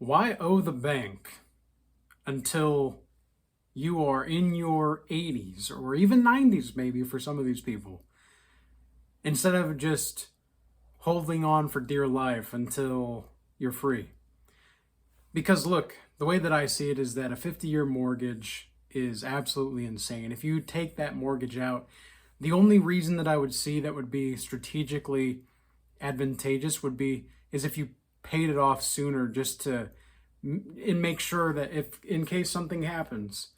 Why owe the bank until you are in your 80s or even 90s, maybe for some of these people, instead of just holding on for dear life until you're free? Because look, the way that I see it is that a 50-year mortgage is absolutely insane. If you take that mortgage out, the only reason that I would see that would be strategically advantageous would be is if you paid it off sooner, just to and make sure that if in case something happens,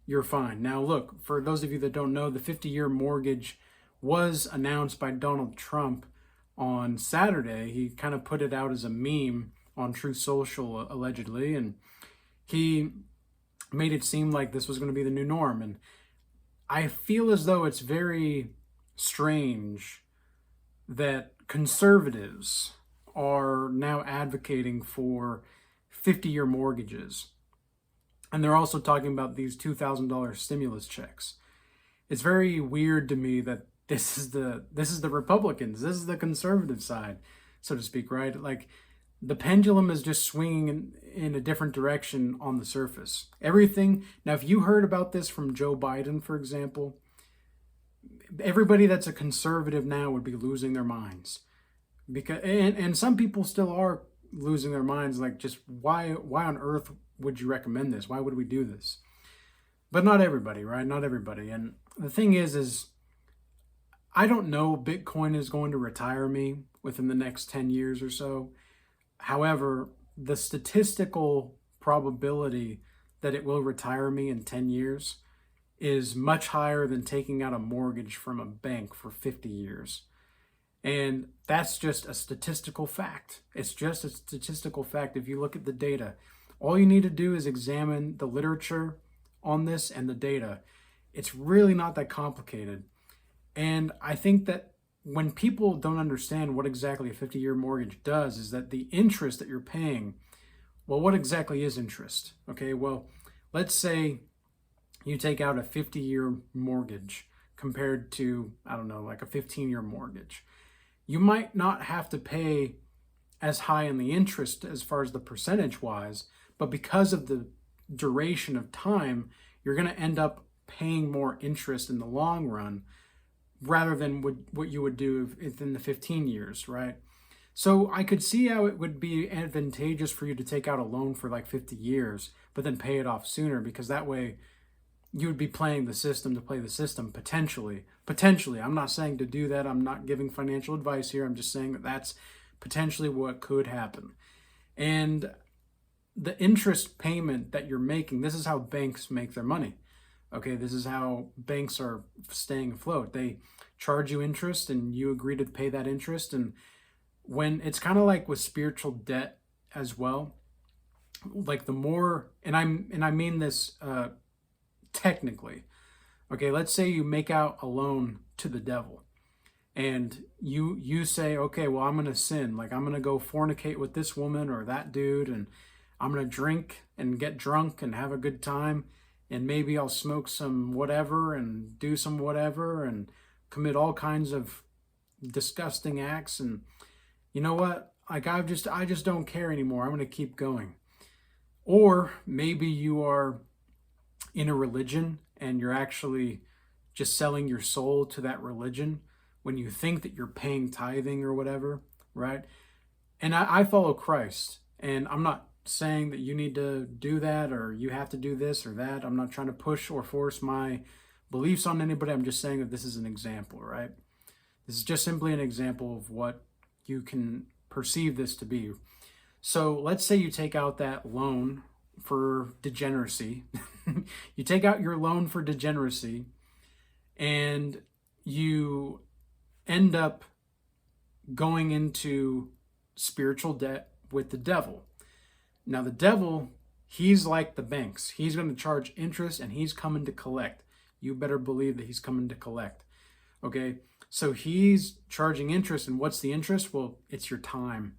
you're fine. Now look, for those of you that don't know, the 50-year mortgage was announced by Donald Trump on Saturday. He kind of put it out as a meme on Truth Social, allegedly, and he made it seem like this was going to be the new norm. And I feel as though it's very strange that conservatives are now advocating for 50-year mortgages. And they're also talking about these $2,000 stimulus checks. It's very weird to me that this is the Republicans, this is the conservative side, so to speak, right? Like, the pendulum is just swinging in a different direction on the surface. Everything, now if you heard about this from Joe Biden, for example, everybody that's a conservative now would be losing their minds. And some people still are losing their minds, like, just why on earth would you recommend this? Why would we do this? But not everybody, right? Not everybody. And the thing is I don't know Bitcoin is going to retire me within the next 10 years or so. However, the statistical probability that it will retire me in 10 years is much higher than taking out a mortgage from a bank for 50 years. And that's just a statistical fact. It's just a statistical fact. If you look at the data, all you need to do is examine the literature on this and the data. It's really not that complicated. And I think that when people don't understand what exactly a 50-year mortgage does, is that the interest that you're paying, well, what exactly is interest? Okay, well, let's say you take out a 50-year mortgage compared to, I don't know, like a 15-year mortgage. You might not have to pay as high in the interest as far as the percentage wise, but because of the duration of time, you're going to end up paying more interest in the long run rather than what you would do within the 15 years, right? So I could see how it would be advantageous for you to take out a loan for like 50 years, but then pay it off sooner, because that way you would be playing the system to play the system, potentially. Potentially. I'm not saying to do that. I'm not giving financial advice here. I'm just saying that that's potentially what could happen. And the interest payment that you're making, this is how banks make their money. Okay, this is how banks are staying afloat. They charge you interest and you agree to pay that interest. And when it's kind of like with spiritual debt as well, like the more, and I mean this technically. Okay, let's say you make out a loan to the devil and you say, okay, well, I'm going to sin. Like, I'm going to go fornicate with this woman or that dude, and I'm going to drink and get drunk and have a good time. And maybe I'll smoke some whatever and do some whatever and commit all kinds of disgusting acts. And you know what? Like, I just don't care anymore. I'm going to keep going. Or maybe you are in a religion and you're actually just selling your soul to that religion when you think that you're paying tithing or whatever, right? And I follow Christ, and I'm not saying that you need to do that or you have to do this or that. I'm not trying to push or force my beliefs on anybody. I'm just saying that this is an example, right? This is just simply an example of what you can perceive this to be. So let's say you take out that loan for degeneracy. You take out your loan for degeneracy and you end up going into spiritual debt with the devil. Now, the devil, he's like the banks. He's going to charge interest and he's coming to collect. You better believe that he's coming to collect. Okay? So he's charging interest. And what's the interest? Well, it's your time.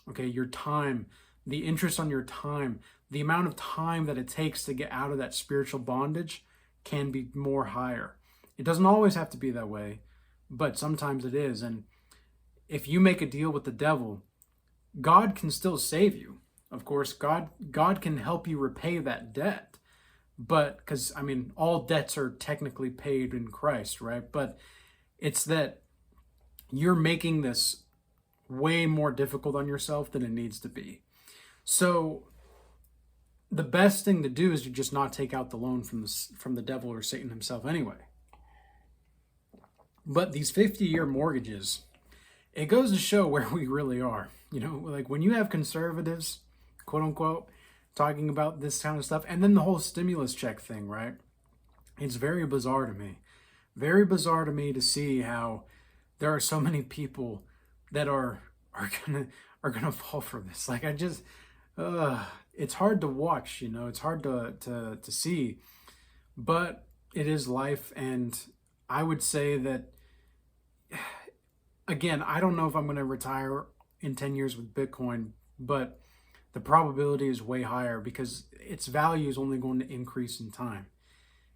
Okay? Your time. The interest on your time. The amount of time that it takes to get out of that spiritual bondage can be more higher. It doesn't always have to be that way, but sometimes it is. And if you make a deal with the devil, God can still save you. Of course, God can help you repay that debt. But because I mean, all debts are technically paid in Christ, right? But it's that you're making this way more difficult on yourself than it needs to be. So the best thing to do is to just not take out the loan from the devil or Satan himself anyway. But these 50-year mortgages, it goes to show where we really are. You know, like when you have conservatives, quote unquote, talking about this kind of stuff, and then the whole stimulus check thing, right? It's very bizarre to me. Very bizarre to me to see how there are so many people that are gonna fall for this. Like I just it's hard to watch, you know, it's hard to see, but it is life. And I would say that, again, I don't know if I'm going to retire in 10 years with Bitcoin, but the probability is way higher because its value is only going to increase in time.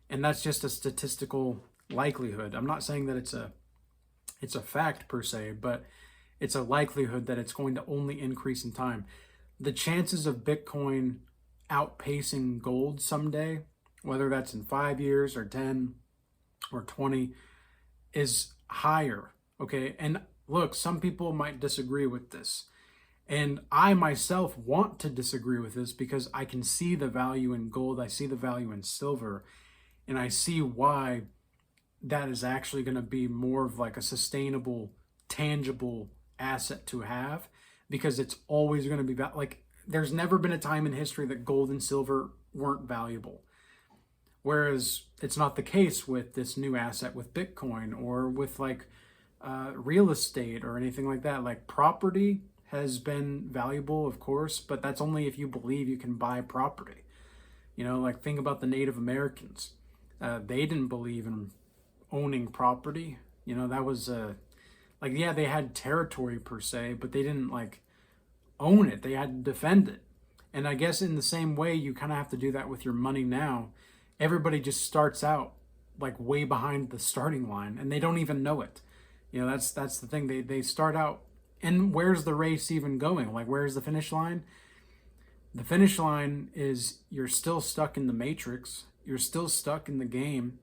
And that's just a statistical likelihood. I'm not saying that it's a fact per se, but it's a likelihood that it's going to only increase in time. The chances of Bitcoin outpacing gold someday, whether that's in 5 years or 10 or 20, is higher. Okay. And look, some people might disagree with this. And I myself want to disagree with this because I can see the value in gold, I see the value in silver, and I see why that is actually going to be more of like a sustainable, tangible asset to have, because it's always going to be like there's never been a time in history that gold and silver weren't valuable. Whereas it's not the case with this new asset with Bitcoin or with like real estate or anything like that. Like property has been valuable, of course, but that's only if you believe you can buy property. You know, like think about the Native Americans. They didn't believe in owning property. You know, that was like, yeah, they had territory per se, but they didn't like own it. They had to defend it. And I guess in the same way, you kind of have to do that with your money now. Everybody just starts out like way behind the starting line and they don't even know it. You know, that's the thing. They start out, and where's the race even going? Like, where's the finish line? The finish line is you're still stuck in the matrix. You're still stuck in the game,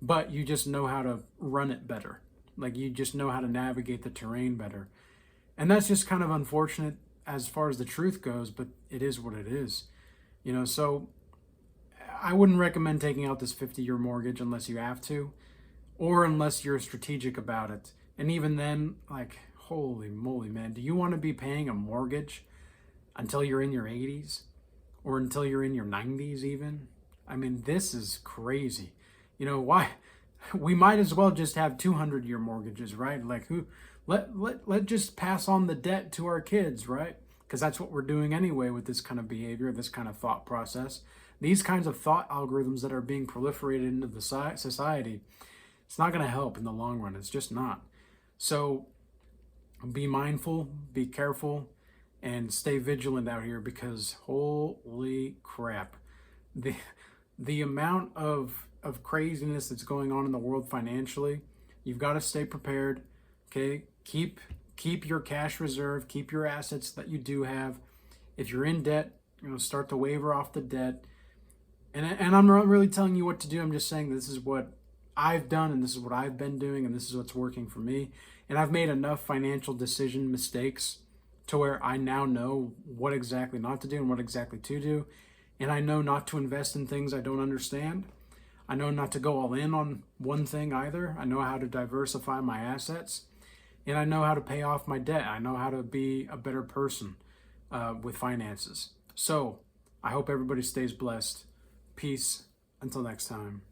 but you just know how to run it better. Like you just know how to navigate the terrain better. And that's just kind of unfortunate as far as the truth goes, but it is what it is. You know, so I wouldn't recommend taking out this 50-year mortgage unless you have to, or unless you're strategic about it. And even then, like, holy moly, man, do you want to be paying a mortgage until you're in your 80s or until you're in your 90s even? I mean, this is crazy. You know, why? We might as well just have 200-year mortgages, right? Like let just pass on the debt to our kids, right? Because that's what we're doing anyway with this kind of behavior, this kind of thought process. These kinds of thought algorithms that are being proliferated into the society, it's not going to help in the long run. It's just not. So be mindful, be careful, and stay vigilant out here because holy crap. The amount of craziness that's going on in the world financially, you've got to stay prepared. Okay, keep your cash reserve, keep your assets that you do have. If you're in debt, you know, start to waiver off the debt. And I'm not really telling you what to do. I'm just saying this is what I've done and this is what I've been doing and this is what's working for me. And I've made enough financial decision mistakes to where I now know what exactly not to do and what exactly to do. And I know not to invest in things I don't understand. I know not to go all in on one thing either. I know how to diversify my assets. And I know how to pay off my debt. I know how to be a better person with finances. So I hope everybody stays blessed. Peace. Until next time.